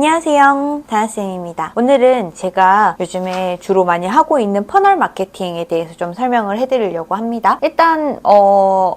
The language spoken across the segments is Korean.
안녕하세요, 다나쌤입니다. 오늘은 제가 요즘에 주로 많이 하고 있는 퍼널 마케팅에 대해서 좀 설명을 해드리려고 합니다. 일단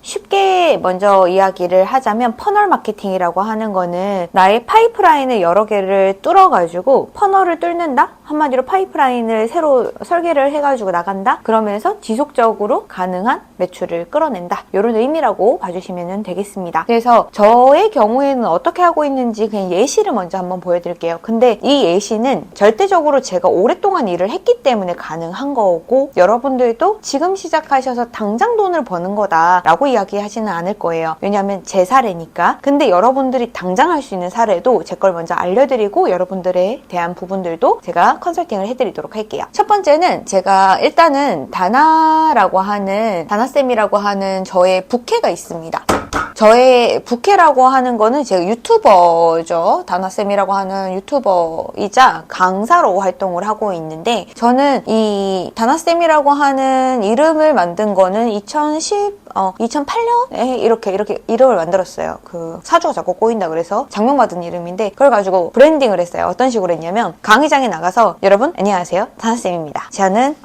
쉽게 먼저 이야기를 하자면 퍼널 마케팅이라고 하는 거는 나의 파이프라인을 여러 개를 뚫어가지고 퍼널을 뚫는다? 한마디로 파이프라인을 새로 설계를 해가지고 나간다? 그러면서 지속적으로 가능한 매출을 끌어낸다. 이런 의미라고 봐주시면 되겠습니다. 그래서 저의 경우에는 어떻게 하고 있는지 그냥 예시를 먼저 한번 보여드릴게요. 근데 이 예시는 절대적으로 제가 오랫동안 일을 했기 때문에 가능한 거고, 여러분들도 지금 시작하셔서 당장 돈을 버는 거다 라고 이야기하지는 않을 거예요. 왜냐하면 제 사례니까. 근데 여러분들이 당장 할 수 있는 사례도 제 걸 먼저 알려드리고 여러분들에 대한 부분들도 제가 컨설팅을 해드리도록 할게요. 첫 번째는 제가 일단은 다나쌤이라고 하는 저의 부캐가 있습니다. 저의 부캐라고 하는 거는 제가 유튜버죠. 다나쌤이라고 하는 유튜버이자 강사로 활동을 하고 있는데, 저는 이 다나쌤이라고 하는 이름을 만든 거는 2008년에 이렇게 이름을 만들었어요. 그 사주가 자꾸 꼬인다 그래서 장명받은 이름인데, 그걸 가지고 브랜딩을 했어요. 어떤 식으로 했냐면, 강의장에 나가서 여러분 안녕하세요, 다나쌤입니다. 저는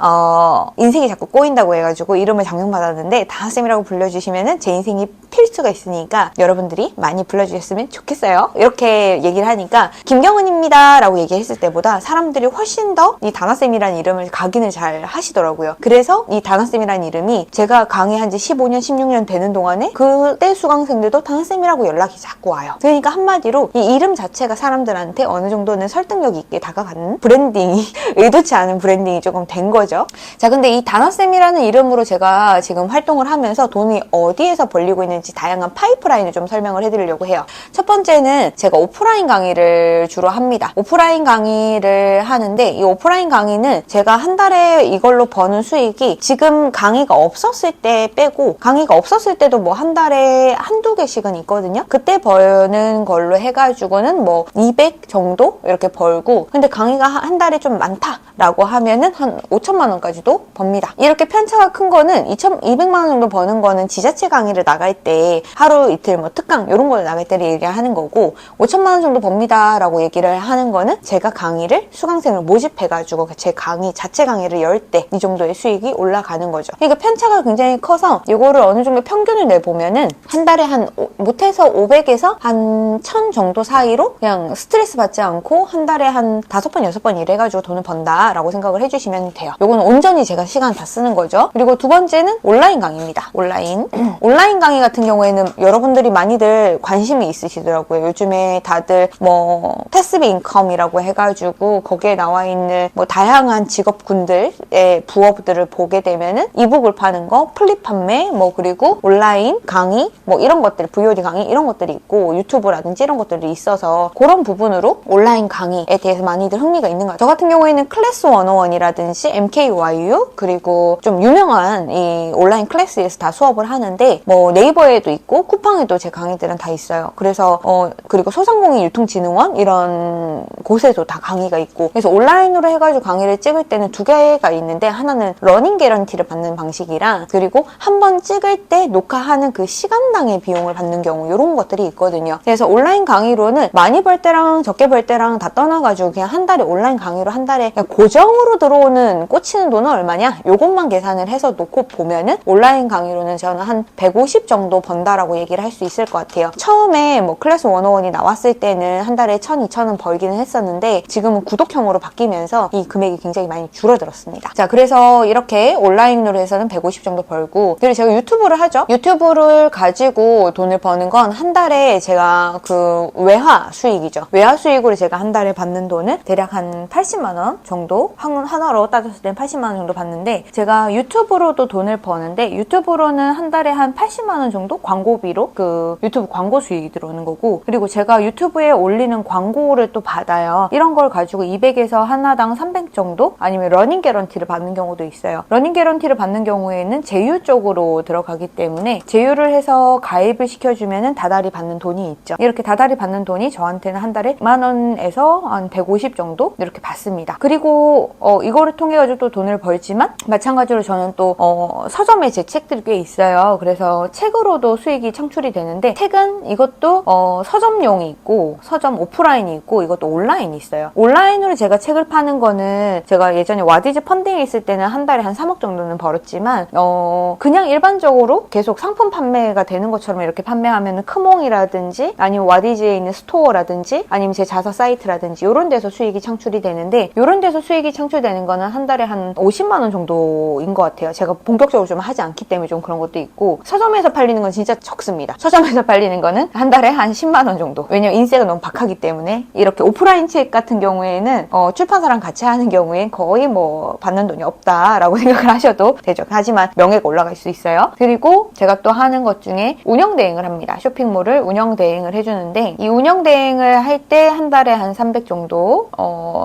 인생이 자꾸 꼬인다고 해가지고 이름을 장명받았는데, 다나쌤이라고 불러주시면은 제 인생이 필수가 있으니까 여러분들이 많이 불러주셨으면 좋겠어요. 이렇게 얘기를 하니까 김경은입니다 라고 얘기했을 때보다 사람들이 훨씬 더 이 다나쌤이라는 이름을 각인을 잘 하시더라고요. 그래서 이 다나쌤이라는 이름이 제가 강의한 지 15년 16년 되는 동안에 그때 수강생들도 다나쌤이라고 연락이 자꾸 와요. 그러니까 한마디로 이 이름 자체가 사람들한테 어느 정도는 설득력 있게 다가가는 브랜딩이 의도치 않은 브랜딩이 조금 된 거죠. 자, 근데 이 다나쌤이라는 이름으로 제가 지금 활동을 하면서 돈이 어디에서 벌리고 있는지 다양한 파이프라인을 좀 설명을 해드리려고 해요. 첫 번째는 제가 오프라인 강의를 주로 합니다. 오프라인 강의를 하는데, 이 오프라인 강의는 제가 한 달에 이걸로 버는 수익이 지금 강의가 없었을 때 빼고, 강의가 없었을 때도 뭐 한 달에 한두 개씩은 있거든요. 그때 버는 걸로 해가지고는 뭐 200 정도 이렇게 벌고, 근데 강의가 한 달에 좀 많다라고 하면은 한 5천만 원까지도 법니다. 이렇게 편차가 큰 거는 200만 원 정도 버는 거는 지자체 강의를 나갈 때 하루 이틀 뭐 특강 이런 걸 나갈 때를 얘기하는 거고, 5천만 원 정도 법니다 라고 얘기를 하는 거는 제가 강의를 수강생을 모집해가지고 제 강의 자체 강의를 열 때 이 정도의 수익이 올라가는 거죠. 그러니까 편차가 굉장히 커서 이거를 어느 정도 평균을 내보면은 한 달에 한 못해서 500에서 한 1000 정도 사이로 그냥 스트레스 받지 않고 한 달에 한 5번 6번 일해가지고 돈을 번다 라고 생각을 해주시면 돼요. 이거는 온전히 제가 시간 다 쓰는 거죠. 그리고 두 번째는 온라인 강의입니다. 온라인 강의 같은 경우에는 여러분들이 많이들 관심이 있으시더라고요. 요즘에 다들 뭐 패시브 인컴이라고 해가지고 거기에 나와 있는 뭐 다양한 직업군들의 부업들을 보게 되면은 이북을 파는 거, 플립 판매, 뭐 그리고 온라인 강의, 뭐 이런 것들, VOD 강의 이런 것들이 있고 유튜브라든지 이런 것들이 있어서 그런 부분으로 온라인 강의에 대해서 많이들 흥미가 있는 것 같아요. 저 같은 경우에는 클래스 101이라든지 MKYU 그리고 좀 유명한 이 온라인 클래스에서 다 수업을 하는데, 뭐 네이버에도 있고 쿠팡에도 제 강의들은 다 있어요. 그래서 그리고 소상공인 유통진흥원 이런 곳에도 다 강의가 있고, 그래서 온라인으로 해가지고 강의를 찍을 때는 두 개가 있는데, 하나는 러닝 개런티를 받는 방식이랑, 그리고 한 번 찍을 때 녹화하는 그 시간당의 비용을 받는 경우 이런 것들이 있거든요. 그래서 온라인 강의로는 많이 벌 때랑 적게 벌 때랑 다 떠나가지고 그냥 한 달에 온라인 강의로 한 달에 그냥 고정으로 들어오는 꽂히는 돈은 얼마냐? 요것만 계산을 해서 놓고 보면은 온라인 강의로는 저는 한 150 정도 번다라고 얘기를 할 수 있을 것 같아요. 처음에 뭐 클래스 101이 나왔을 때는 한 달에 1000, 2000은 벌기는 했었는데 지금은 구독형으로 바뀌면서 이 금액이 굉장히 많이 줄어들었습니다. 자, 그래서 이렇게 온라인으로 해서는 150 정도 벌고, 그리고 제가 유튜브를 하죠. 유튜브를 가지고 돈을 버는 건 한 달에 제가 그 외화 수익이죠. 외화 수익으로 제가 한 달에 받는 돈은 대략 한 80만 원 정도, 하나로 따졌을 땐 80만 원 정도 받는데, 제가 유튜브로도 돈을 버는데 유튜브로는 한 달에 한 80만 원 정도 광고비로 그 유튜브 광고 수익이 들어오는 거고, 그리고 제가 유튜브에 올리는 광고를 또 받아요. 이런 걸 가지고 200에서 하나당 300 정도? 아니면 러닝 개런티를 받는 경우도 있어요. 러닝 개런티를 받는 경우에는 제휴 쪽으로 들어가기 때문에 제휴를 해서 가입을 시켜주면은 다달이 받는 돈이 있죠. 이렇게 다달이 받는 돈이 저한테는 한 달에 10만 원에서 한 150 정도 이렇게 받습니다. 그리고 이거를 통해 가지고 또 돈을 벌지만 마찬가지로 저는 또 서점에 제 책들이 꽤 있어요. 그래서 책으로도 수익이 창출이 되는데 책은 이것도 서점용이 있고 서점 오프라인이 있고 이것도 온라인이 있어요. 온라인으로 제가 책을 파는 거는 제가 예전에 와디즈 펀딩에 있을 때는 한 달에 한 3억 정도는 벌었지만 그냥 일반적으로 계속 상품 판매가 되는 것처럼 이렇게 판매하면 크몽이라든지 아니면 와디즈에 있는 스토어라든지 아니면 제 자사 사이트라든지 이런 데서 수익이 창출이 되는데 이런 데서 수익이 창출되는 거는 한 달에 한 50만 원 정도인 것 같아요. 제가 본격적으로 좀 하지 않기 때문에 좀 그런 것도 있고 서점에서 팔리는 건 진짜 적습니다. 서점에서 팔리는 거는 한 달에 한 10만 원 정도. 왜냐면 인세가 너무 박하기 때문에 이렇게 오프라인 책 같은 경우에는 출판사랑 같이 하는 경우엔 거의 뭐 받는 돈이 없다라고 생각을 하셔도 되죠. 하지만 명예가 올라갈 수 있어요. 그리고 제가 또 하는 것 중에 운영 대행을 합니다. 쇼핑몰을 운영 대행을 해주는데 이 운영 대행을 할 때 한 달에 한 300 정도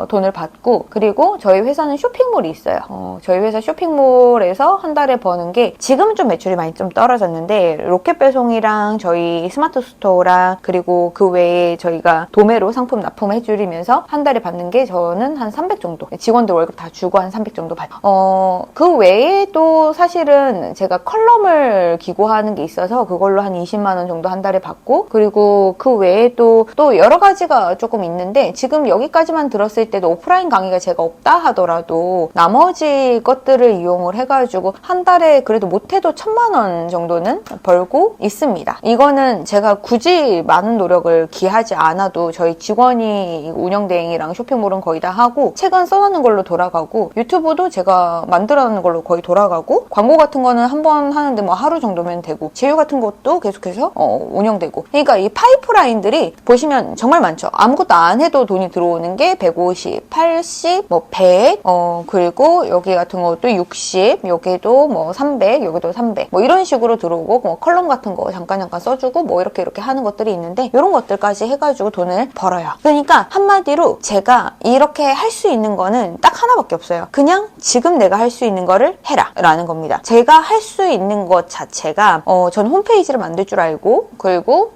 돈을 받고 그리고 저희 회사는 쇼핑몰이 있어요. 저희 회사 쇼핑몰에서 한 달에 버는 게 지금은 좀 매출이 많이 좀 떨어졌는데 로켓 배송이랑 저희 스마트 스토어랑 그리고 그 외에 저희가 도매로 상품 납품해 주면서 한 달에 받는 게 저는 한 300 정도 직원들 월급 다 주고 한 300 정도 받아요. 그 외에 또 사실은 제가 컬럼을 기고하는 게 있어서 그걸로 한 20만 원 정도 한 달에 받고 그리고 그 외에 또 여러 가지가 조금 있는데 지금 여기까지만 들었을 때도 오프라인 강의가 제가 없다 하더라도 나머지 것들을 이용을 해가지고 한 달에 그래도 못해도 1,000만 원 정도는 벌고 있습니다. 이거는 제가 굳이 많은 노력을 기하지 않아도 저희 직원이 운영 대행이랑 쇼핑몰은 거의 다 하고 책은 써놓는 걸로 돌아가고 유튜브도 제가 만들어놓는 걸로 거의 돌아가고 광고 같은 거는 한 번 하는데 뭐 하루 정도면 되고 제휴 같은 것도 계속해서 운영되고 그러니까 이 파이프라인들이 보시면 정말 많죠. 아무것도 안 해도 돈이 들어오는 게 150, 80, 뭐 100, 그리고 여기 같은 것도 60, 여기도 뭐 300, 여기도 300, 뭐 이런 식으로 들어오고 뭐 컬럼 같은 거 잠깐 써주고 뭐 이렇게 하는 것들이 있는데 이런 것들까지 해가지고 돈을 벌어요. 그러니까 한마디로 제가 이렇게 할 수 있는 거는 딱 하나밖에 없어요. 그냥 지금 내가 할 수 있는 거를 해라 라는 겁니다. 제가 할 수 있는 것 자체가 전 홈페이지를 만들 줄 알고 그리고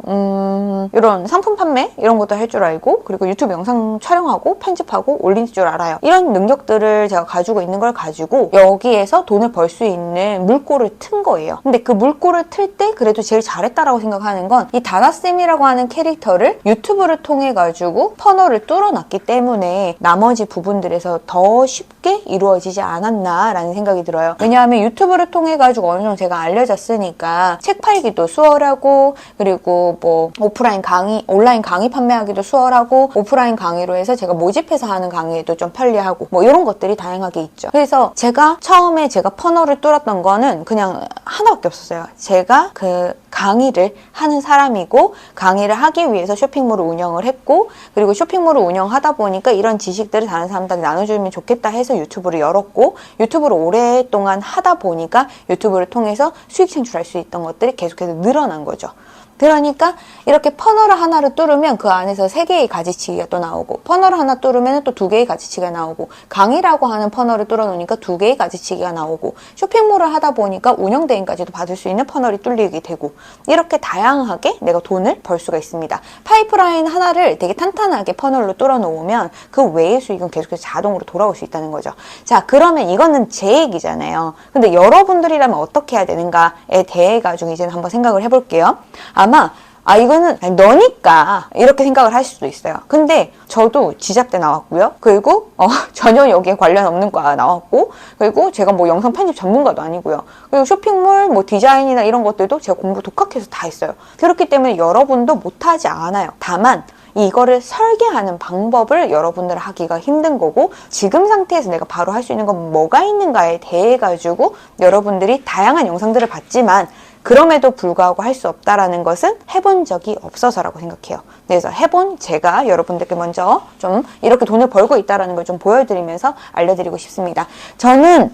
이런 상품 판매 이런 것도 할 줄 알고 그리고 유튜브 영상 촬영하고 편집하고 올릴 줄 알아요. 이런 능력들을 제가 가지고 있는 걸 가지고 여기에서 돈을 벌 수 있는 물꼬를 튼 거예요. 근데 그 물꼬를 틀 때 그래도 제일 잘했다라고 생각하는 건 이 다나쌤이라고 하는 캐릭터를 유튜브를 통해 가지고 터널을 뚫어놨기 때문에 나머지 부분들에서 더 쉽게 이루어지지 않았나라는 생각이 들어요. 왜냐하면 유튜브를 통해 가지고 어느 정도 제가 알려졌으니까 책 팔기도 수월하고 그리고 뭐 오프라인 강의, 온라인 강의 판매하기도 수월하고 오프라인 강의로 해서 제가 모집해서 하는 강의에도 좀 편리하고 뭐 이런 것들이 다양하게 있죠. 그래서 제가 처음에 제가 터널을 뚫었던 거는 그냥 하나밖에 없었어요. 제가 그 강의를 하는 사람이고 강의를 하기 위해서 쇼핑몰을 운영을 했고 그리고 쇼핑몰을 운영하다 보니까 이런 지식들을 다른 사람들한테 나눠주면 좋겠다 해서 유튜브를 열었고 유튜브를 오랫동안 하다 보니까 유튜브를 통해서 수익 창출할 수 있던 것들이 계속해서 늘어난 거죠. 그러니까 이렇게 퍼널을 하나를 뚫으면 그 안에서 3개의 가지치기가 또 나오고 퍼널을 하나 뚫으면 또 2개의 가지치기가 나오고 강의라고 하는 퍼널을 뚫어놓으니까 2개의 가지치기가 나오고 쇼핑몰을 하다 보니까 운영대행까지도 받을 수 있는 퍼널이 뚫리게 되고 이렇게 다양하게 내가 돈을 벌 수가 있습니다. 파이프라인 하나를 되게 탄탄하게 퍼널로 뚫어놓으면 그 외의 수익은 계속해서 자동으로 돌아올 수 있다는 거죠. 자, 그러면 이거는 제 얘기잖아요. 근데 여러분들이라면 어떻게 해야 되는가에 대해 가지고 이제는 한번 생각을 해볼게요. 이거는 너니까 이렇게 생각을 하실 수도 있어요. 근데 저도 지잡대 나왔고요. 그리고 전혀 여기에 관련 없는 과 나왔고 그리고 제가 뭐 영상 편집 전문가도 아니고요. 그리고 쇼핑몰 뭐 디자인이나 이런 것들도 제가 공부 독학해서 다 했어요. 그렇기 때문에 여러분도 못하지 않아요. 다만 이거를 설계하는 방법을 여러분들 하기가 힘든 거고 지금 상태에서 내가 바로 할 수 있는 건 뭐가 있는가에 대해 가지고 여러분들이 다양한 영상들을 봤지만 그럼에도 불구하고 할 수 없다라는 것은 해본 적이 없어서라고 생각해요. 그래서 해본 제가 여러분들께 먼저 좀 이렇게 돈을 벌고 있다는 걸 좀 보여드리면서 알려드리고 싶습니다. 저는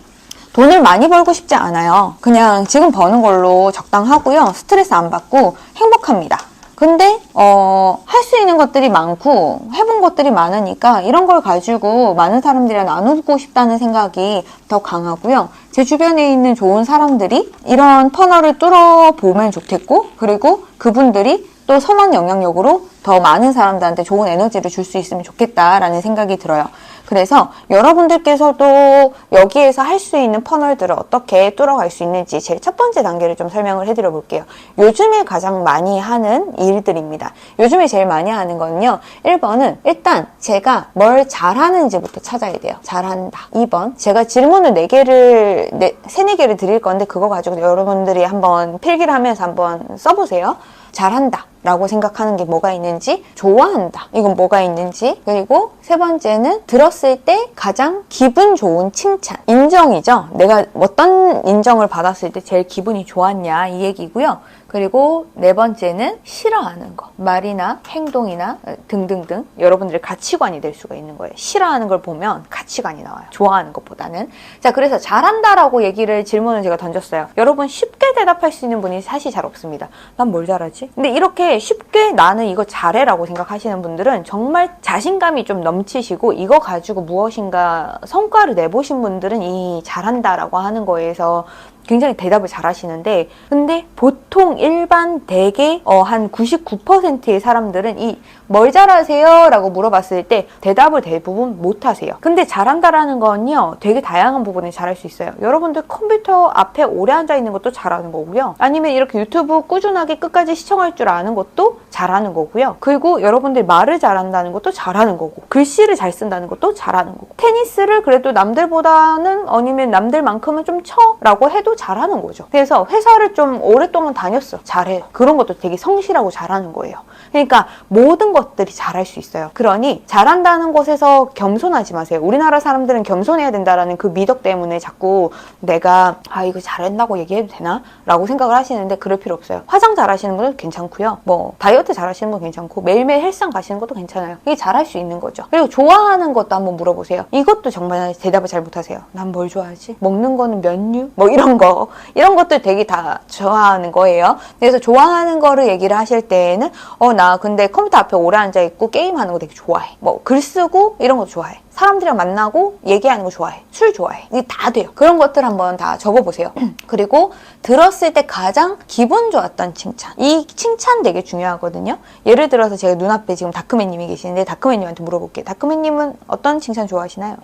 돈을 많이 벌고 싶지 않아요. 그냥 지금 버는 걸로 적당하고요. 스트레스 안 받고 행복합니다. 근데 할 수 있는 것들이 많고 해본 것들이 많으니까 이런 걸 가지고 많은 사람들이랑 나누고 싶다는 생각이 더 강하고요. 제 주변에 있는 좋은 사람들이 이런 터널을 뚫어보면 좋겠고, 그리고 그분들이 또 선한 영향력으로 더 많은 사람들한테 좋은 에너지를 줄 수 있으면 좋겠다라는 생각이 들어요. 그래서 여러분들께서도 여기에서 할 수 있는 터널들을 어떻게 뚫어갈 수 있는지 제일 첫 번째 단계를 좀 설명을 해드려 볼게요. 요즘에 가장 많이 하는 일들입니다. 요즘에 제일 많이 하는 거는요. 1번은 일단 제가 뭘 잘하는지부터 찾아야 돼요. 잘한다. 2번, 제가 질문을 3-4개를 드릴 건데 그거 가지고 여러분들이 한번 필기를 하면서 한번 써보세요. 잘한다 라고 생각하는 게 뭐가 있는지, 좋아한다 이건 뭐가 있는지, 그리고 세 번째는 들었을 때 가장 기분 좋은 칭찬, 인정이죠. 내가 어떤 인정을 받았을 때 제일 기분이 좋았냐 이 얘기고요. 그리고 네 번째는 싫어하는 거, 말이나 행동이나 등등등 여러분들의 가치관이 될 수가 있는 거예요. 싫어하는 걸 보면 가치관이 나와요. 좋아하는 것보다는. 자, 그래서 잘한다라고 질문을 제가 던졌어요. 여러분 쉽게 대답할 수 있는 분이 사실 잘 없습니다. 난 뭘 잘하지? 근데 이렇게 쉽게 나는 이거 잘해라고 생각하시는 분들은 정말 자신감이 좀 넘치시고 이거 가지고 무엇인가 성과를 내보신 분들은 이 잘한다라고 하는 거에서 굉장히 대답을 잘 하시는데, 근데 보통 일반 대개 한 99%의 사람들은 이 뭘 잘하세요? 라고 물어봤을 때 대답을 대부분 못 하세요. 근데 잘한다라는 건요, 되게 다양한 부분에 잘할 수 있어요. 여러분들 컴퓨터 앞에 오래 앉아 있는 것도 잘하는 거고요. 아니면 이렇게 유튜브 꾸준하게 끝까지 시청할 줄 아는 것도 잘하는 거고요. 그리고 여러분들 말을 잘한다는 것도 잘하는 거고, 글씨를 잘 쓴다는 것도 잘하는 거고, 테니스를 그래도 남들보다는 아니면 남들만큼은 좀 쳐라고 해도 잘하는 거죠. 그래서 회사를 좀 오랫동안 다녔어. 잘해. 그런 것도 되게 성실하고 잘하는 거예요. 그러니까 모든 것들이 잘할 수 있어요. 그러니 잘한다는 것에서 겸손하지 마세요. 우리나라 사람들은 겸손해야 된다라는 그 미덕 때문에 자꾸 내가 이거 잘한다고 얘기해도 되나? 라고 생각을 하시는데 그럴 필요 없어요. 화장 잘하시는 분은 괜찮고요. 뭐 다이어트 잘하시는 분 괜찮고 매일매일 헬스장 가시는 것도 괜찮아요. 이게 잘할 수 있는 거죠. 그리고 좋아하는 것도 한번 물어보세요. 이것도 정말 대답을 잘 못하세요. 난 뭘 좋아하지? 먹는 거는 면류? 뭐 이런 것들 되게 다 좋아하는 거예요. 그래서 좋아하는 거를 얘기를 하실 때에는 나 근데 컴퓨터 앞에 오래 앉아있고 게임하는 거 되게 좋아해. 뭐 글 쓰고 이런 것도 좋아해. 사람들이랑 만나고 얘기하는 거 좋아해. 술 좋아해. 이게 다 돼요. 그런 것들 한번 다 적어보세요. 그리고 들었을 때 가장 기분 좋았던 칭찬. 이 칭찬 되게 중요하거든요. 예를 들어서 제가 눈앞에 지금 다크맨님이 계시는데 다크맨님한테 물어볼게요. 다크맨님은 어떤 칭찬 좋아하시나요?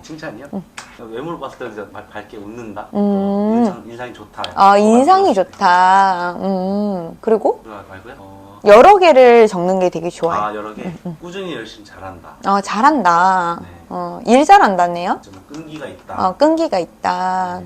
칭찬이요? 외모를 봤을 때 진짜 밝게 웃는다. 인상이 좋다. 인상이 좋다. 그리고 말고요? 여러 개를 적는 게 되게 좋아요. 여러 개. 꾸준히 열심히 잘한다. 잘한다. 네. 일 잘한다네요. 좀 끈기가 있다. 끈기가 있다.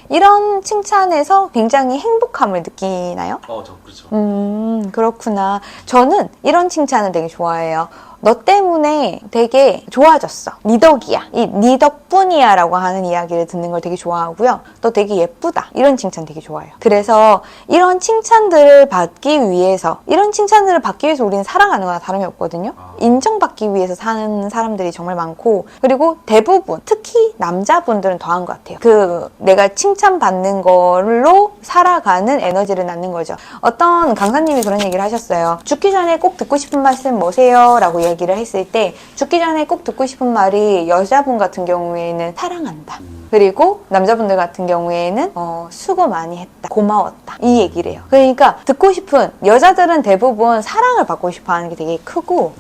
이런 칭찬에서 굉장히 행복함을 느끼나요? 저 그렇죠. 그렇구나. 저는 이런 칭찬을 되게 좋아해요. 너 때문에 되게 좋아졌어. 네 덕이야. 네 덕분이야 라고 하는 이야기를 듣는 걸 되게 좋아하고요. 너 되게 예쁘다. 이런 칭찬 되게 좋아해요. 그래서 이런 칭찬들을 받기 위해서 우리는 살아가는 거나 다름이 없거든요. 인정받기 위해서 사는 사람들이 정말 많고, 그리고 대부분 특히 남자분들은 더한 것 같아요. 내가 칭찬받는 걸로 살아가는 에너지를 낳는 거죠. 어떤 강사님이 그런 얘기를 하셨어요. 죽기 전에 꼭 듣고 싶은 말씀 뭐세요? 라고 얘기를 했을 때 죽기 전에 꼭 듣고 싶은 말이 여자분 같은 경우에는 사랑한다. 그리고 남자분들 같은 경우에는 수고 많이 했다. 고마웠다. 이 얘기를 해요. 그러니까 듣고 싶은, 여자들은 대부분 사랑을 받고 싶어 하는 게 되게 크고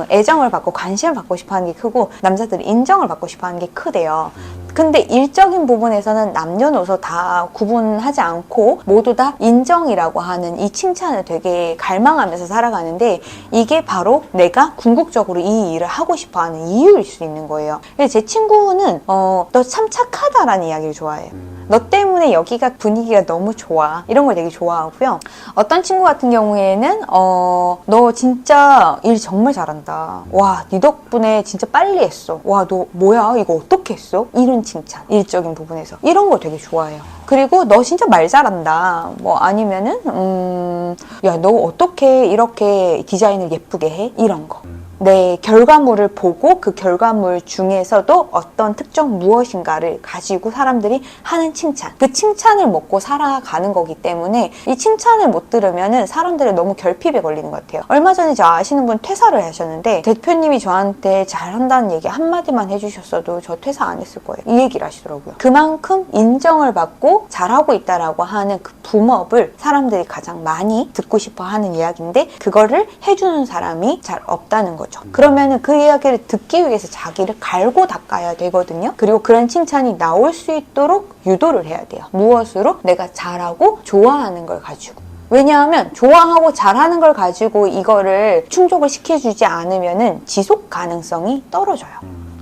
애정을 받고 관심을 받고 싶어 하는 게 크고 남자들은 인정을 받고 싶어 하는 게 크대요. 근데 일적인 부분에서는 남녀노소 다 구분하지 않고 모두 다 인정이라고 하는 이 칭찬을 되게 갈망하면서 살아가는데, 이게 바로 내가 궁극적으로 이 일을 하고 싶어 하는 이유일 수 있는 거예요. 제 친구는 너 참 착하다라는 이야기를 좋아해요. 너 때문에 여기가 분위기가 너무 좋아. 이런 걸 되게 좋아하고요. 어떤 친구 같은 경우에는 너 진짜 일 정말 잘한다. 와, 네 덕분에 진짜 빨리 했어. 와, 너 뭐야? 이거 어떻게 했어? 이런 칭찬, 일적인 부분에서. 이런 걸 되게 좋아해요. 그리고 너 진짜 말 잘한다. 뭐 아니면은 야, 너 어떻게 이렇게 디자인을 예쁘게 해? 이런 거. 내 결과물을 보고 그 결과물 중에서도 어떤 특정 무엇인가를 가지고 사람들이 하는 칭찬, 그 칭찬을 먹고 살아가는 거기 때문에 이 칭찬을 못 들으면은 사람들이 너무 결핍에 걸리는 것 같아요. 얼마 전에 저 아시는 분 퇴사를 하셨는데 대표님이 저한테 잘한다는 얘기 한마디만 해주셨어도 저 퇴사 안 했을 거예요. 이 얘기를 하시더라고요. 그만큼 인정을 받고 잘하고 있다라고 하는 그 붐업을 사람들이 가장 많이 듣고 싶어 하는 이야기인데 그거를 해주는 사람이 잘 없다는 거죠. 그러면은 그 이야기를 듣기 위해서 자기를 갈고 닦아야 되거든요. 그리고 그런 칭찬이 나올 수 있도록 유도를 해야 돼요. 무엇으로? 내가 잘하고 좋아하는 걸 가지고. 왜냐하면 좋아하고 잘하는 걸 가지고 이거를 충족을 시켜주지 않으면은 지속 가능성이 떨어져요.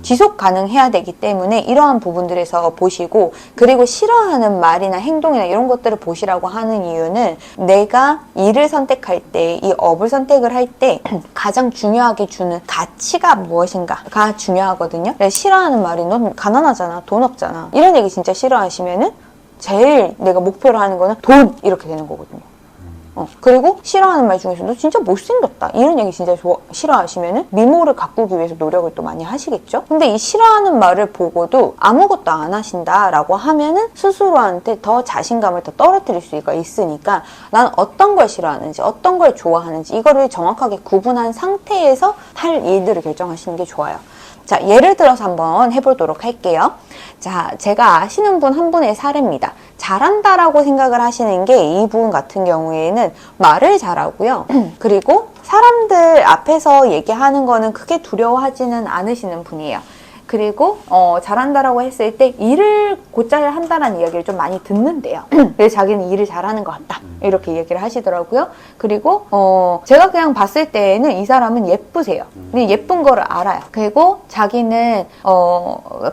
지속 가능해야 되기 때문에 이러한 부분들에서 보시고, 그리고 싫어하는 말이나 행동이나 이런 것들을 보시라고 하는 이유는 내가 일을 선택할 때, 이 업을 선택을 할 때 가장 중요하게 주는 가치가 무엇인가가 중요하거든요. 싫어하는 말이 넌 가난하잖아, 돈 없잖아, 이런 얘기 진짜 싫어하시면은 제일 내가 목표로 하는 거는 돈, 이렇게 되는 거거든요. 그리고 싫어하는 말 중에서 너 진짜 못생겼다, 이런 얘기 진짜 싫어하시면은 미모를 가꾸기 위해서 노력을 또 많이 하시겠죠? 근데 이 싫어하는 말을 보고도 아무것도 안 하신다라고 하면은 스스로한테 더 자신감을 더 떨어뜨릴 수가 있으니까 난 어떤 걸 싫어하는지 어떤 걸 좋아하는지 이거를 정확하게 구분한 상태에서 할 일들을 결정하시는 게 좋아요. 자, 예를 들어서 한번 해보도록 할게요. 자, 제가 아시는 분 한 분의 사례입니다. 잘한다라고 생각을 하시는 게 이분 같은 경우에는 말을 잘하고요. 그리고 사람들 앞에서 얘기하는 거는 크게 두려워하지는 않으시는 분이에요. 그리고 잘한다라고 했을 때 일을 곧잘 한다라는 이야기를 좀 많이 듣는데요. 그래서 자기는 일을 잘하는 것 같다, 이렇게 얘기를 하시더라고요. 그리고 제가 그냥 봤을 때는 이 사람은 예쁘세요. 근데 예쁜 거를 알아요. 그리고 자기는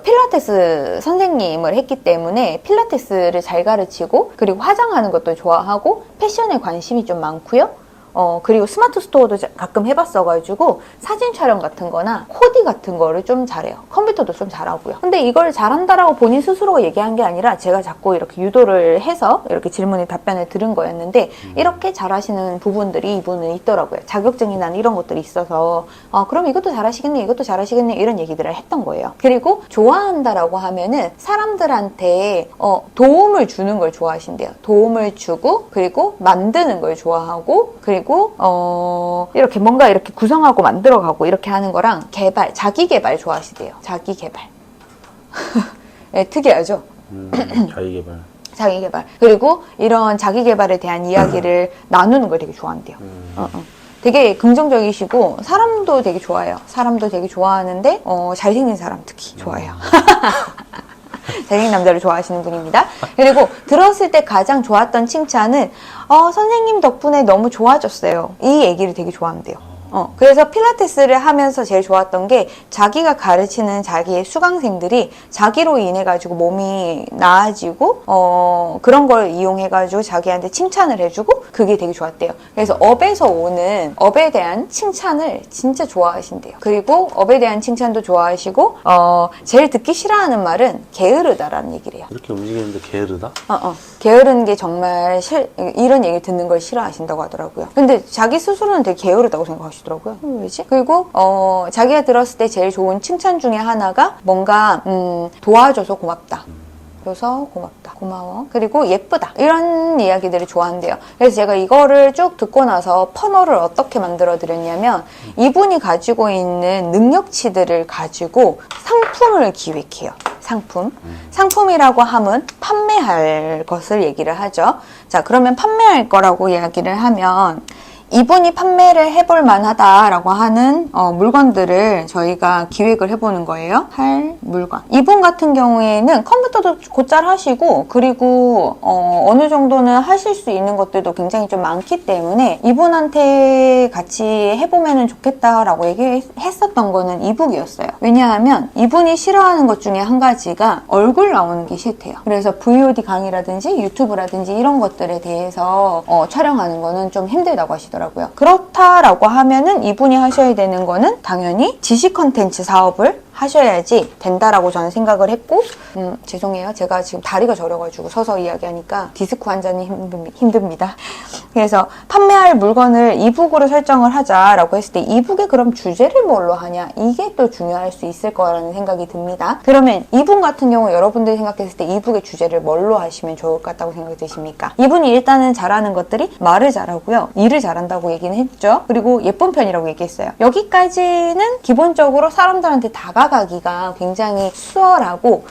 필라테스 선생님을 했기 때문에 필라테스를 잘 가르치고, 그리고 화장하는 것도 좋아하고 패션에 관심이 좀 많고요. 그리고 스마트 스토어도 가끔 해봤어가지고 사진 촬영 같은 거나 코디 같은 거를 좀 잘해요. 컴퓨터도 좀 잘하고요. 근데 이걸 잘한다라고 본인 스스로가 얘기한 게 아니라 제가 자꾸 이렇게 유도를 해서 이렇게 질문에 답변을 들은 거였는데, 이렇게 잘하시는 부분들이 이분은 있더라고요. 자격증이나 이런 것들이 있어서 그럼 이것도 잘하시겠네, 이것도 잘하시겠네, 이런 얘기들을 했던 거예요. 그리고 좋아한다라고 하면은 사람들한테 도움을 주는 걸 좋아하신대요. 도움을 주고, 그리고 만드는 걸 좋아하고, 그리고 이렇게 뭔가 이렇게 구성하고 만들어가고 이렇게 하는 거랑 개발, 자기 개발 좋아하시대요. 자기 개발. 네, 특이하죠? 자기 개발. 자기 개발. 그리고 이런 자기 개발에 대한 이야기를 나누는 걸 되게 좋아한대요. 되게 긍정적이시고 사람도 되게 좋아해요. 사람도 되게 좋아하는데 잘생긴 사람 특히 좋아해요. 잘생긴 남자를 좋아하시는 분입니다. 그리고 들었을 때 가장 좋았던 칭찬은 선생님 덕분에 너무 좋아졌어요, 이 얘기를 되게 좋아한대요. 그래서 필라테스를 하면서 제일 좋았던 게 자기가 가르치는 자기의 수강생들이 자기로 인해 가지고 몸이 나아지고 그런 걸 이용해 가지고 자기한테 칭찬을 해주고, 그게 되게 좋았대요. 그래서 업에서 오는 업에 대한 칭찬을 진짜 좋아하신대요. 그리고 업에 대한 칭찬도 좋아하시고 제일 듣기 싫어하는 말은 게으르다라는 얘기를 해요. 이렇게 움직이는데 게으르다? 게으른 게 정말 이런 얘기 듣는 걸 싫어하신다고 하더라고요. 근데 자기 스스로는 되게 게으르다고 생각하시더라고요. 왜지? 그리고 자기가 들었을 때 제일 좋은 칭찬 중에 하나가 뭔가 도와줘서 고맙다, 그래서 고맙다, 고마워, 그리고 예쁘다, 이런 이야기들을 좋아한대요. 그래서 제가 이거를 쭉 듣고 나서 퍼널을 어떻게 만들어 드렸냐면, 이분이 가지고 있는 능력치들을 가지고 상품을 기획해요. 상품이라고 하면 판매할 것을 얘기를 하죠. 자, 그러면 판매할 거라고 이야기를 하면 이분이 판매를 해볼 만하다라고 하는 물건들을 저희가 기획을 해보는 거예요. 할 물건. 이분 같은 경우에는 컴퓨터도 곧잘 하시고, 그리고 어느 정도는 하실 수 있는 것들도 굉장히 좀 많기 때문에 이분한테 같이 해보면 좋겠다라고 얘기했었던 거는 이북이었어요. 왜냐하면 이분이 싫어하는 것 중에 한 가지가 얼굴 나오는 게 싫대요. 그래서 VOD 강의라든지 유튜브라든지 이런 것들에 대해서 촬영하는 거는 좀 힘들다고 하시더라고요. 그렇다라고 하면은 이분이 하셔야 되는 거는 당연히 지식 컨텐츠 사업을 하셔야지 된다라고 저는 생각을 했고, 죄송해요. 제가 지금 다리가 저려가지고 서서 이야기하니까 디스크 환자는 힘듭니다. 그래서 판매할 물건을 이북으로 설정을 하자라고 했을 때 이북에 그럼 주제를 뭘로 하냐, 이게 또 중요할 수 있을 거라는 생각이 듭니다. 그러면 이북 같은 경우 여러분들이 생각했을 때 이북의 주제를 뭘로 하시면 좋을 것 같다고 생각이 드십니까? 이분이 일단은 잘하는 것들이 말을 잘하고요, 일을 잘한다고 얘기는 했죠. 그리고 예쁜 편이라고 얘기했어요. 여기까지는 기본적으로 사람들한테 다가가기가 굉장히 수월하고,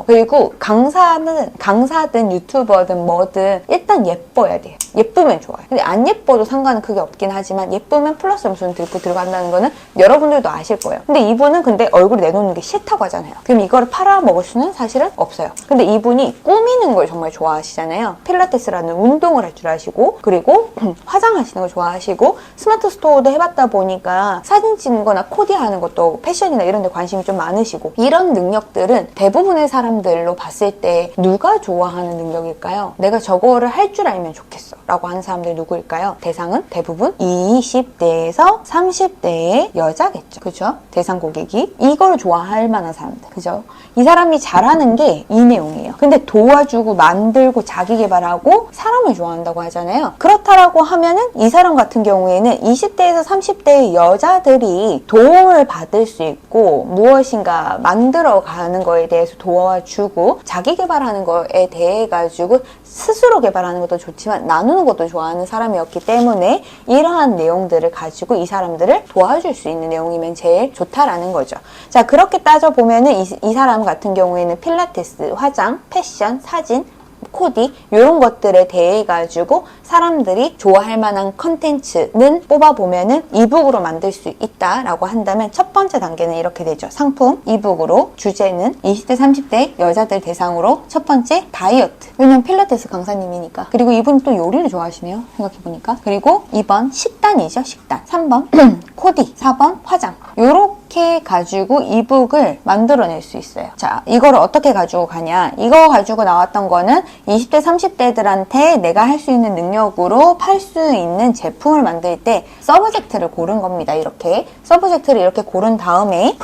그리고 강사든 유튜버든 뭐든 일단 예뻐야 돼요. 예쁘면 좋아요. 근데 안 예뻐도 상관은 크게 없긴 하지만 예쁘면 플러스 점수는 들어간다는 거는 여러분들도 아실 거예요. 근데 이분은 근데 얼굴 내놓는 게 싫다고 하잖아요. 그럼 이거를 팔아먹을 수는 사실은 없어요. 근데 이분이 꾸미는 걸 정말 좋아하시잖아요. 필라테스라는 운동을 할 줄 아시고, 그리고 화장하시는 걸 좋아하시고, 스마트 스토어도 해봤다 보니까 사진 찍는 거나 코디하는 것도 패션이나 이런 데 관심이 좀 많으시고, 이런 능력들은 대부분의 사람들로 봤을 때 누가 좋아하는 능력일까요? 내가 저거를 할 줄 알면 좋겠어 라고 하는 사람들이 누구일까요? 대상은 대부분 20대에서 30대의 여자겠죠. 그죠? 대상 고객이 이걸 좋아할 만한 사람들. 그죠? 이 사람이 잘하는 게 이 내용이에요. 근데 도와주고 만들고 자기 개발하고 사람을 좋아한다고 하잖아요. 그렇다라고 하면은 이 사람 같은 경우에는 20대에서 30대의 여자들이 도움을 받을 수 있고, 무엇인가 만들어가는 거에 대해서 도와주고, 자기 개발하는 거에 대해 가지고 스스로 개발하는 것도 좋지만 나누는 것도 좋아하는 사람이었기 때문에 이러한 내용들을 가지고 이 사람들을 도와줄 수 있는 내용이면 제일 좋다라는 거죠. 자, 그렇게 따져보면은 이 사람 같은 경우에는 필라테스, 화장, 패션, 사진, 코디 이런 것들에 대해 가지고 사람들이 좋아할 만한 컨텐츠는 뽑아보면은 이북으로 만들 수 있다라고 한다면 첫 번째 단계는 이렇게 되죠. 상품 이북으로, 주제는 20대 30대 여자들 대상으로, 첫 번째 다이어트, 왜냐면 필라테스 강사님이니까. 그리고 이분 또 요리를 좋아하시네요, 생각해보니까. 그리고 2번 식단이죠, 식단. 3번 코디, 4번 화장. 요렇게 가지고 이북을 만들어낼 수 있어요. 자, 이거를 어떻게 가지고 가냐, 이거 가지고 나왔던 거는 20대 30대들한테 내가 할 수 있는 능력으로 팔 수 있는 제품을 만들 때 서브젝트를 고른 겁니다. 이렇게 서브젝트를 이렇게 고른 다음에,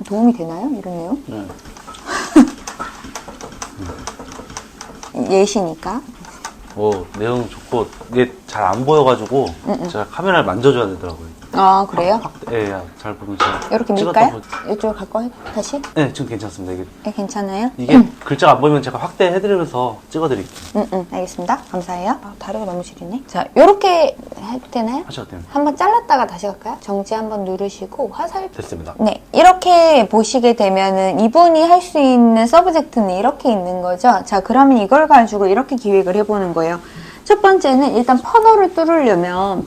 도움이 되나요? 이런 내용? 예시니까. 오, 내용 좋고 이게 잘 안 보여가지고 제가 카메라를 만져줘야 되더라고요. 아, 그래요? 예, 잘 보면 제가 이렇게 밀까요? 이쪽으로 갈 거예요? 다시? 네, 지금 괜찮습니다. 이게 네, 괜찮아요? 글자가 안 보이면 제가 확대해드리면서 찍어드릴게요. 알겠습니다. 감사해요. 아, 다리가 너무 시리네. 자, 요렇게 해도 되나요? 하셔도 됩니다. 한번 잘랐다가 다시 갈까요? 정지 한번 누르시고 화살. 됐습니다. 네, 이렇게 보시게 되면은 이분이 할 수 있는 서브젝트는 이렇게 있는 거죠. 자, 그러면 이걸 가지고 이렇게 기획을 해보는 거예요. 첫 번째는 일단 퍼널을 뚫으려면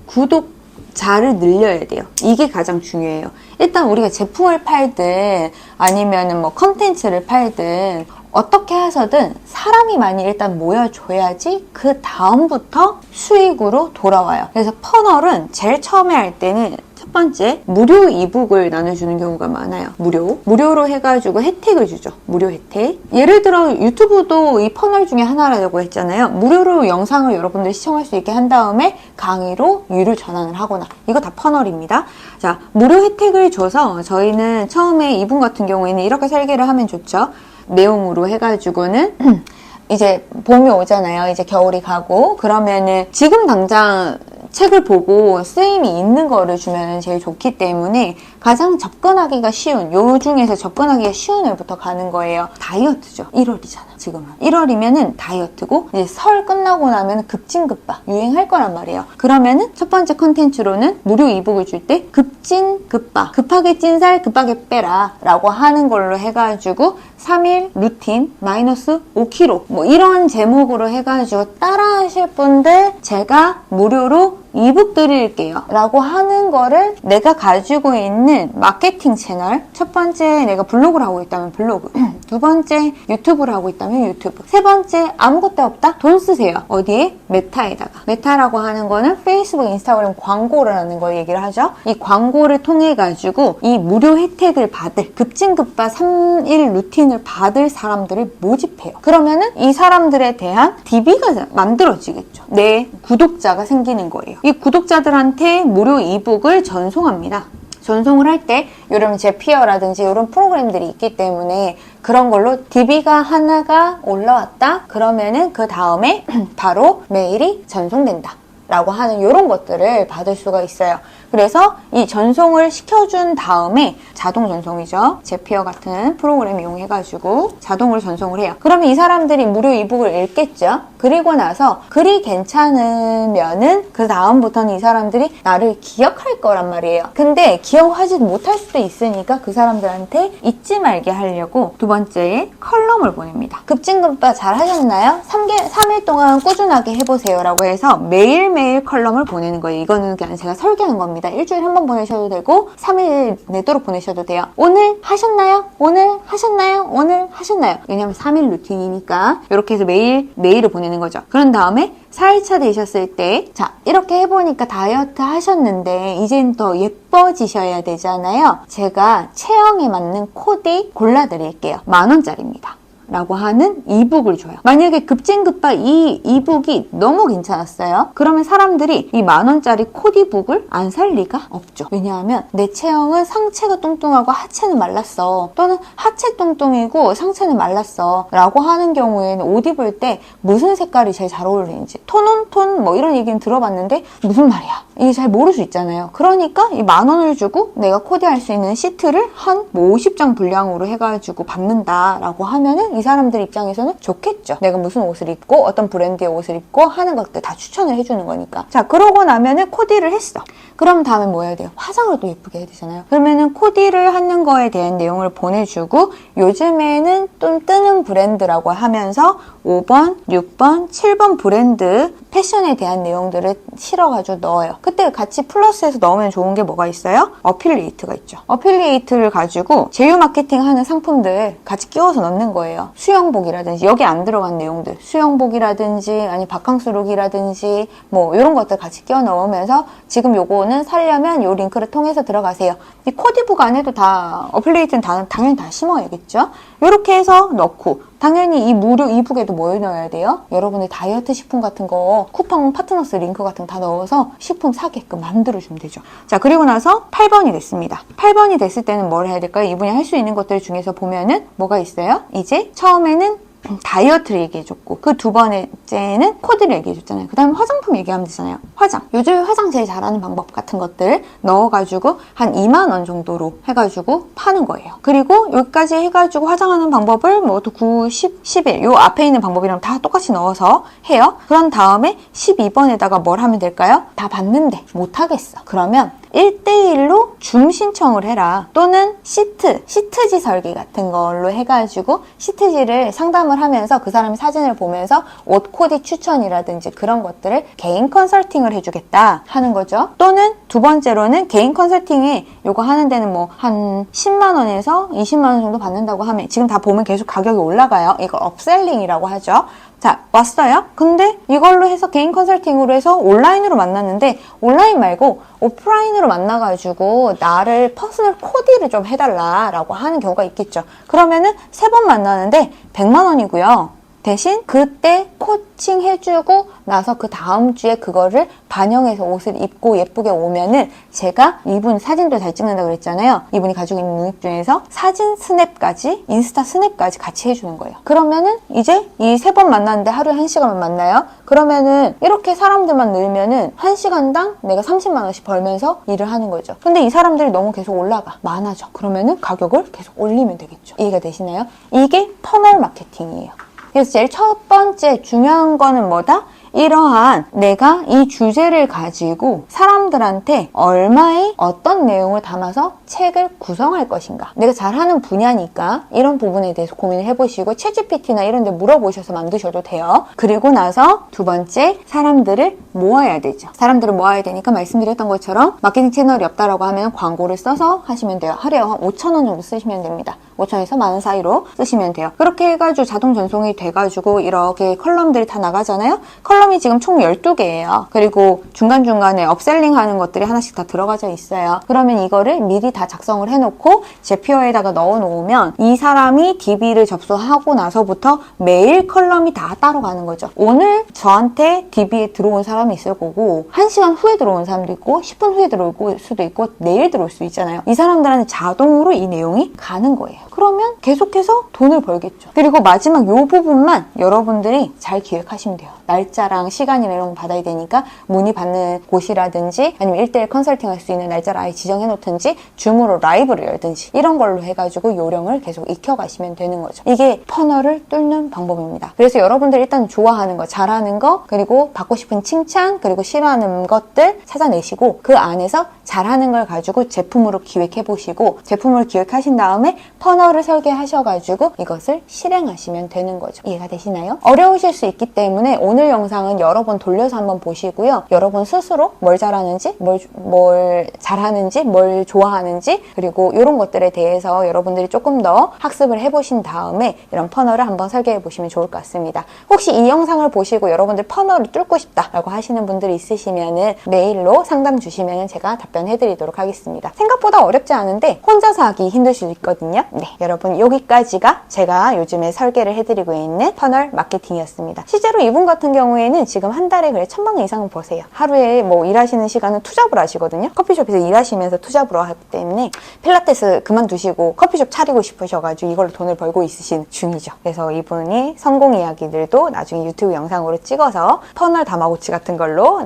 구독자를 늘려야 돼요. 이게 가장 중요해요. 일단 우리가 제품을 팔든 아니면은 뭐 컨텐츠를 팔든 어떻게 해서든 사람이 많이 일단 모여줘야지 그 다음부터 수익으로 돌아와요. 그래서 퍼널은 제일 처음에 할 때는 첫 번째, 무료 이북을 나눠주는 경우가 많아요. 무료로 해가지고 혜택을 주죠. 무료 혜택. 예를 들어 유튜브도 이 퍼널 중에 하나라고 했잖아요. 무료로 영상을 여러분들이 시청할 수 있게 한 다음에 강의로 유료 전환을 하거나, 이거 다 퍼널입니다. 자, 무료 혜택을 줘서 저희는 처음에 이분 같은 경우에는 이렇게 설계를 하면 좋죠. 내용으로 해가지고는 이제 봄이 오잖아요. 이제 겨울이 가고, 그러면은 지금 당장 책을 보고 쓰임이 있는 거를 주면 제일 좋기 때문에 가장 접근하기가 쉬운, 요 중에서 접근하기가 쉬운 애부터 가는 거예요. 다이어트죠. 1월이잖아, 지금은. 1월이면은 다이어트고, 이제 설 끝나고 나면 급진급파 유행할 거란 말이에요. 그러면은 첫 번째 컨텐츠로는 무료 이북을 줄 때 급진급파, 급하게 찐살 급하게 빼라 라고 하는 걸로 해가지고 3일 루틴 마이너스 5kg 뭐 이런 제목으로 해가지고 따라 하실 분들 제가 무료로 이북 드릴게요 라고 하는 거를, 내가 가지고 있는 마케팅 채널, 첫 번째 내가 블로그를 하고 있다면 블로그, 두 번째 유튜브를 하고 있다면 유튜브, 세 번째 아무것도 없다? 돈 쓰세요. 어디에? 메타에다가. 메타라고 하는 거는 페이스북, 인스타그램 광고라는 걸 얘기를 하죠. 이 광고를 통해 가지고 이 무료 혜택을 받을, 급진급파 3일 루틴을 받을 사람들을 모집해요. 그러면은 이 사람들에 대한 DB가 만들어지겠죠. 내 구독자가 생기는 거예요. 이 구독자들한테 무료 이북을 전송합니다. 전송을 할 때 이런 제피어라든지 이런 프로그램들이 있기 때문에 그런 걸로 DB가 하나가 올라왔다 그러면은 그 다음에 바로 메일이 전송된다 라고 하는 이런 것들을 받을 수가 있어요. 그래서 이 전송을 시켜준 다음에 자동 전송이죠. 제피어 같은 프로그램 이용해가지고 자동으로 전송을 해요. 그러면 이 사람들이 무료 이북을 읽겠죠. 그리고 나서 글이 괜찮으면은 그 다음부터는 이 사람들이 나를 기억할 거란 말이에요. 근데 기억하지 못할 수도 있으니까 그 사람들한테 잊지 말게 하려고 두 번째에 컬럼을 보냅니다. 급진급파 잘 하셨나요? 3일 동안 꾸준하게 해보세요 라고 해서 매일매일 컬럼을 보내는 거예요. 이거는 그냥 제가 설계한 겁니다. 일주일에 한 번 보내셔도 되고 3일 내도록 보내셔도 돼요. 오늘 하셨나요? 오늘 하셨나요? 오늘 하셨나요? 왜냐면 3일 루틴이니까 이렇게 해서 매일을 보내는 거죠. 그런 다음에 4일차 되셨을 때 자 이렇게 해보니까 다이어트 하셨는데 이젠 더 예뻐지셔야 되잖아요. 제가 체형에 맞는 코디 골라드릴게요. 10,000원짜리입니다. 라고 하는 이북을 줘요. 만약에 급진급파 이 이북이 너무 괜찮았어요. 그러면 사람들이 이 10,000원짜리 코디북을 안 살 리가 없죠. 왜냐하면 내 체형은 상체가 뚱뚱하고 하체는 말랐어. 또는 하체 뚱뚱이고 상체는 말랐어. 라고 하는 경우에는 옷 입을 때 무슨 색깔이 제일 잘 어울리는지 톤온톤 뭐 이런 얘기는 들어봤는데 무슨 말이야. 이게 잘 모를 수 있잖아요. 그러니까 이 10,000원을 주고 내가 코디할 수 있는 시트를 한 50장 분량으로 해가지고 받는다라고 하면은 이 사람들 입장에서는 좋겠죠. 내가 무슨 옷을 입고 어떤 브랜드의 옷을 입고 하는 것들 다 추천을 해주는 거니까. 자, 그러고 나면은 코디를 했어. 그럼 다음에 뭐 해야 돼요? 화장을 또 예쁘게 해야 되잖아요. 그러면은 코디를 하는 거에 대한 내용을 보내주고 요즘에는 좀 뜨는 브랜드라고 하면서 5번, 6번, 7번 브랜드 패션에 대한 내용들을 실어가지고 넣어요. 그때 같이 플러스해서 넣으면 좋은 게 뭐가 있어요? 어필리에이트가 있죠. 어필리에이트를 가지고 제휴 마케팅 하는 상품들 같이 끼워서 넣는 거예요. 수영복이라든지 여기 안 들어간 내용들 수영복이라든지 아니 바캉스룩이라든지 뭐 이런 것들 같이 끼워 넣으면서 지금 요거는 사려면 요 링크를 통해서 들어가세요. 이 코디북 안에도 다 어필리에이트는 당연히 다 심어야겠죠. 이렇게 해서 넣고 당연히 이 무료 이북에도 뭘 넣어야 돼요? 여러분의 다이어트 식품 같은 거 쿠팡 파트너스 링크 같은 거 다 넣어서 식품 사게끔 만들어주면 되죠. 자, 그리고 나서 8번이 됐습니다. 8번이 됐을 때는 뭘 해야 될까요? 이분이 할 수 있는 것들 중에서 보면은 뭐가 있어요? 이제 처음에는 다이어트를 얘기해줬고 그 두 번째는 코디를 얘기해줬잖아요. 그 다음에 화장품 얘기하면 되잖아요. 화장. 요즘 화장 제일 잘하는 방법 같은 것들 넣어가지고 한 20,000원 정도로 해가지고 파는 거예요. 그리고 여기까지 해가지고 화장하는 방법을 뭐 또 9, 10, 11 요 앞에 있는 방법이랑 다 똑같이 넣어서 해요. 그런 다음에 12번에다가 뭘 하면 될까요? 다 봤는데 못하겠어. 그러면 1대1로 줌 신청을 해라. 또는 시트지 설계 같은 걸로 해가지고 시트지를 상담을 하면서 그 사람이 사진을 보면서 옷 코디 추천이라든지 그런 것들을 개인 컨설팅을 해주겠다 하는 거죠. 또는 두 번째로는 개인 컨설팅에 요거 하는 데는 뭐 한 10만원에서 20만원 정도 받는다고 하면 지금 다 보면 계속 가격이 올라가요. 이걸 업셀링이라고 하죠. 자, 왔어요? 근데 이걸로 해서 개인 컨설팅으로 해서 온라인으로 만났는데 온라인 말고 오프라인으로 만나가지고 나를 퍼스널 코디를 좀 해달라라고 하는 경우가 있겠죠. 그러면은 3번 만나는데 100만원이고요. 대신 그때 코칭 해주고 나서 그 다음 주에 그거를 반영해서 옷을 입고 예쁘게 오면은 제가 이분 사진도 잘 찍는다고 그랬잖아요. 이분이 가지고 있는 능력 중에서 사진 스냅까지 인스타 스냅까지 같이 해주는 거예요. 그러면은 이제 이 3번 만났는데 하루에 1시간만 만나요. 그러면은 이렇게 사람들만 늘면은 1시간당 내가 30만원씩 벌면서 일을 하는 거죠. 근데 이 사람들이 너무 계속 올라가 많아져. 그러면은 가격을 계속 올리면 되겠죠. 이해가 되시나요? 이게 터널 마케팅이에요. 그래서 제일 첫 번째 중요한 거는 뭐다? 이러한 내가 이 주제를 가지고 사람들한테 얼마의 어떤 내용을 담아서 책을 구성할 것인가. 내가 잘하는 분야니까 이런 부분에 대해서 고민을 해보시고 챗GPT나 이런 데 물어보셔서 만드셔도 돼요. 그리고 나서 두 번째, 사람들을 모아야 되죠. 사람들을 모아야 되니까 말씀드렸던 것처럼 마케팅 채널이 없다라고 하면 광고를 써서 하시면 돼요. 하루에 한 5,000원 정도 쓰시면 됩니다. 5천에서 10,000원 사이로 쓰시면 돼요. 그렇게 해가지고 자동 전송이 돼가지고 이렇게 컬럼들이 다 나가잖아요. 컬럼이 지금 총 12개예요. 그리고 중간중간에 업셀링 하는 것들이 하나씩 다 들어가져 있어요. 그러면 이거를 미리 다 작성을 해놓고 제피어에다가 넣어놓으면 이 사람이 DB를 접수하고 나서부터 매일 컬럼이 다 따로 가는 거죠. 오늘 저한테 DB에 들어온 사람이 있을 거고 1시간 후에 들어온 사람도 있고 10분 후에 들어올 수도 있고 내일 들어올 수 있잖아요. 이 사람들한테 자동으로 이 내용이 가는 거예요. 그러면 계속해서 돈을 벌겠죠. 그리고 마지막 이 부분만 여러분들이 잘 기획하시면 돼요. 날짜랑 시간이나 이런 거 받아야 되니까 문의받는 곳이라든지 아니면 1대1 컨설팅 할 수 있는 날짜를 아예 지정해 놓든지 줌으로 라이브를 열든지 이런 걸로 해가지고 요령을 계속 익혀가시면 되는 거죠. 이게 퍼널을 뚫는 방법입니다. 그래서 여러분들 일단 좋아하는 거, 잘하는 거, 그리고 받고 싶은 칭찬, 그리고 싫어하는 것들 찾아내시고 그 안에서 잘하는 걸 가지고 제품으로 기획해 보시고 제품을 기획하신 다음에 퍼널을 설계하셔가지고 이것을 실행하시면 되는 거죠. 이해가 되시나요? 어려우실 수 있기 때문에 오늘 영상은 여러 번 돌려서 한번 보시고요. 여러분 스스로 뭘 잘하는지, 뭘 잘하는지, 뭘 좋아하는지, 그리고 이런 것들에 대해서 여러분들이 조금 더 학습을 해보신 다음에 이런 퍼널을 한번 설계해 보시면 좋을 것 같습니다. 혹시 이 영상을 보시고 여러분들 퍼널을 뚫고 싶다라고 하시는 분들이 있으시면은 메일로 상담 주시면 제가 답변해드리도록 하겠습니다. 생각보다 어렵지 않은데 혼자서 하기 힘들 수 있거든요. 네, 여러분 여기까지가 제가 요즘에 설계를 해드리고 있는 퍼널 마케팅이었습니다. 실제로 이분 같은 경우에는 지금 한 달에 그래 1,000만 원 이상은 버세요. 하루에 뭐 일하시는 시간은 투잡을 하시거든요. 커피숍에서 일하시면서 투잡으로 하기 때문에 필라테스 그만두시고 커피숍 차리고 싶으셔가지고 이걸로 돈을 벌고 있으신 중이죠. 그래서 이분이 성공 이야기들도 나중에 유튜브 영상으로 찍어서 퍼널 다마고치 같은 걸로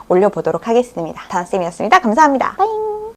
올려보도록 하겠습니다. 다나쌤이었습니다. 감사합니다. 빠잉!